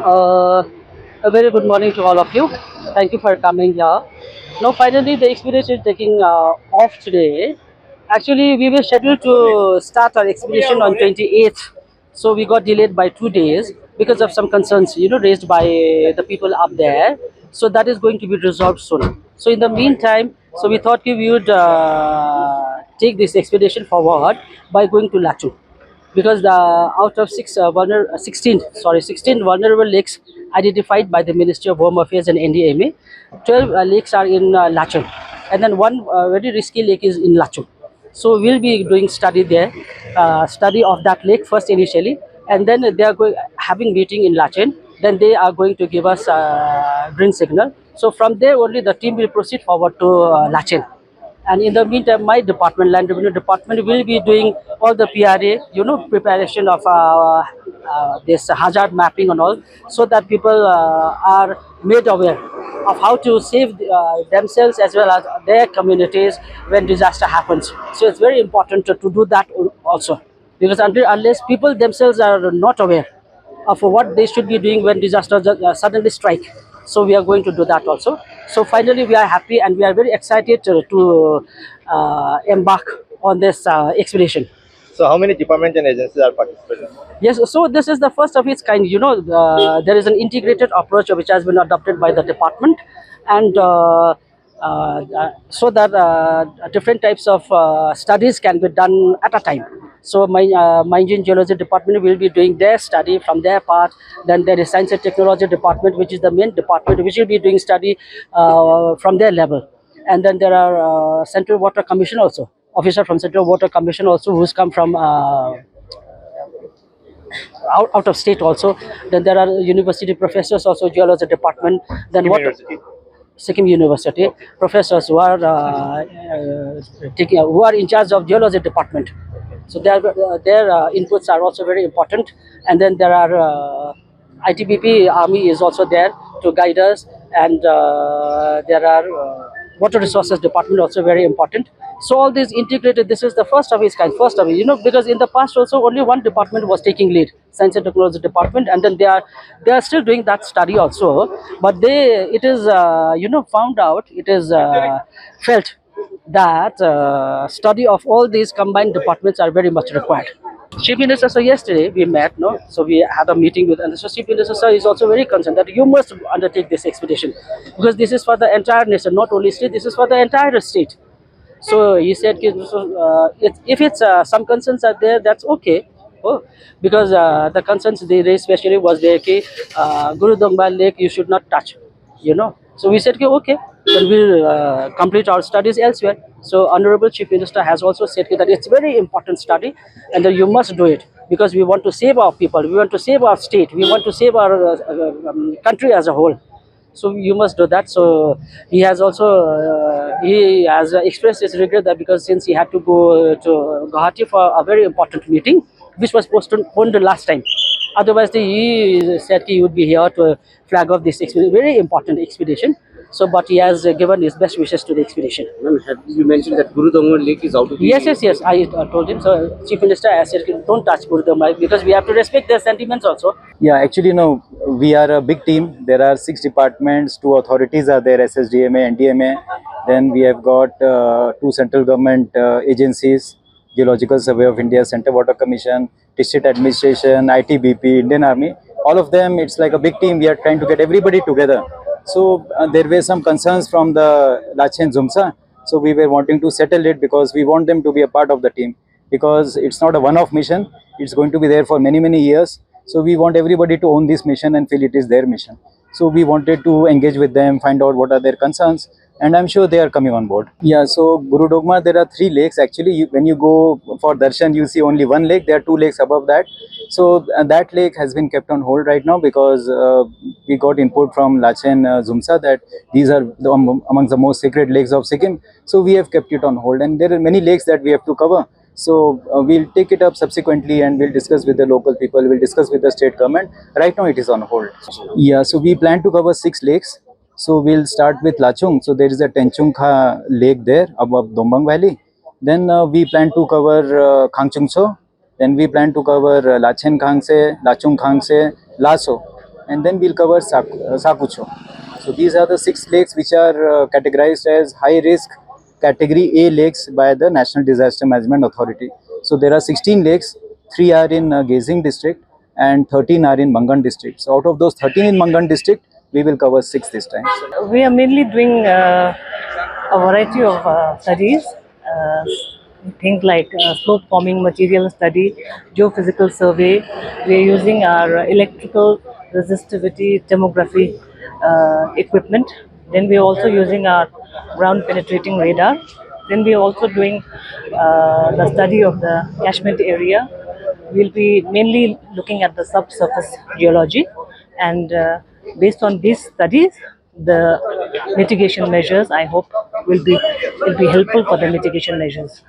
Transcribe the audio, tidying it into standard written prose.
Uh, a very good morning to all of you. Thank you for coming here. Now, finally, the expedition is taking off today. Actually, we were scheduled to start our expedition on 28th, so we got delayed by 2 days because of some concerns, raised by the people up there. So that is going to be resolved soon. So in the meantime, so we thought we would take this expedition forward by going to Lachu because the out of 16 vulnerable lakes identified by the Ministry of Home Affairs and NDMA, 12 lakes are in Lachon, and then one very risky lake is in Lachon. So we'll be doing study there, study of that lake first initially, and then they are going having meeting in Lachon. Then they are going to give us green signal. So from there only the team will proceed forward to Lachon. And in the meantime, my department, land revenue department, will be doing all the PRA, preparation of this hazard mapping and all, so that people are made aware of how to save themselves as well as their communities when disaster happens. So it's very important to do that also, because unless people themselves are not aware of what they should be doing when disasters suddenly strike. So we are going to do that also. So finally, we are happy and we are very excited to embark on this expedition. So how many departments and agencies are participating? Yes, so this is the first of its kind. There is an integrated approach which has been adopted by the department, and so that different types of studies can be done at a time. So my engineering geology department will be doing their study from their part. Then there is science and technology department, which is the main department, which will be doing study from their level. And then there are Central Water Commission also, officer from Central Water Commission also, who's come from out of state also. Then there are university professors also, geology department. Then Sikkim what? University. Sikkim University Okay. professors who are who are in charge of geology department. So their inputs are also very important. And then there are ITBP Army is also there to guide us, and there are water resources department also very important. So all these integrated, this is the first of its kind, first of it, because in the past also only one department was taking lead, science and technology department, and then they are still doing that study also. But it is found out, it is felt that study of all these combined departments are very much required. Chief Minister sir, yesterday we met, no? So we had a meeting with, and so Chief Minister sir is also very concerned that you must undertake this expedition, because this is for the entire nation, not only state. This is for the entire state. So he said, if it's some concerns are there, that's okay. Oh, because the concerns they raised especially was there, okay, Guru Dongba Lake you should not touch. So we said, okay, okay, then we'll complete our studies elsewhere. So Honorable Chief Minister has also said that it's very important study, and that you must do it, because we want to save our people, we want to save our state, we want to save our country as a whole. So you must do that. So he has expressed his regret that because since he had to go to Guwahati for a very important meeting, which was postponed the last time. Otherwise, he said he would be here to flag off this very important expedition. So, but he has given his best wishes to the expedition. Ma'am, have you mentioned that Guru Dongwar Lake is out of the Yes. I told him. So, Chief Minister has said, don't touch Gurudam because we have to respect their sentiments also. Yeah, actually, no, we are a big team. There are 6 departments, 2 authorities are there, SSDMA, NDMA. Then we have got 2 central government agencies, Geological Survey of India, Central Water Commission, District Administration, ITBP, Indian Army. All of them, it's like a big team. We are trying to get everybody together. So there were some concerns from the Lachen Zumsa. So we were wanting to settle it because we want them to be a part of the team, because it's not a one-off mission. It's going to be there for many, many years. So we want everybody to own this mission and feel it is their mission. So we wanted to engage with them, find out what are their concerns, and I'm sure they are coming on board. Yeah, so Guru Dogma, there are 3 lakes. Actually, when you go for darshan, you see only one lake. There are 2 lakes above that. So that lake has been kept on hold right now because we got input from Lachen Zumsa that these are amongst the most sacred lakes of Sikkim. So we have kept it on hold, and there are many lakes that we have to cover. So we'll take it up subsequently and we'll discuss with the local people, we'll discuss with the state government. Right now it is on hold. Yeah, so we plan to cover 6 lakes. So we'll start with Lachung. So there is a Tenchung Kha lake there above Dombang Valley. Then we plan to cover Khangchung So. Then we plan to cover Lachen Khang Se, Lachung Khang Se, Laso. And then we'll cover Sakucho. So these are the 6 lakes which are categorized as high risk category A lakes by the National Disaster Management Authority. So there are 16 lakes, 3 are in Gezing district and 13 are in Mangan district. So out of those 13 in Mangan district, we will cover 6 this time. We are mainly doing a variety of studies, things like slope forming material study, geophysical survey. We are using our electrical resistivity tomography equipment. Then we are also using our ground penetrating radar. Then we are also doing the study of the catchment area. We'll be mainly looking at the subsurface geology, and based on these studies, the mitigation measures, I hope, will be helpful for the mitigation measures.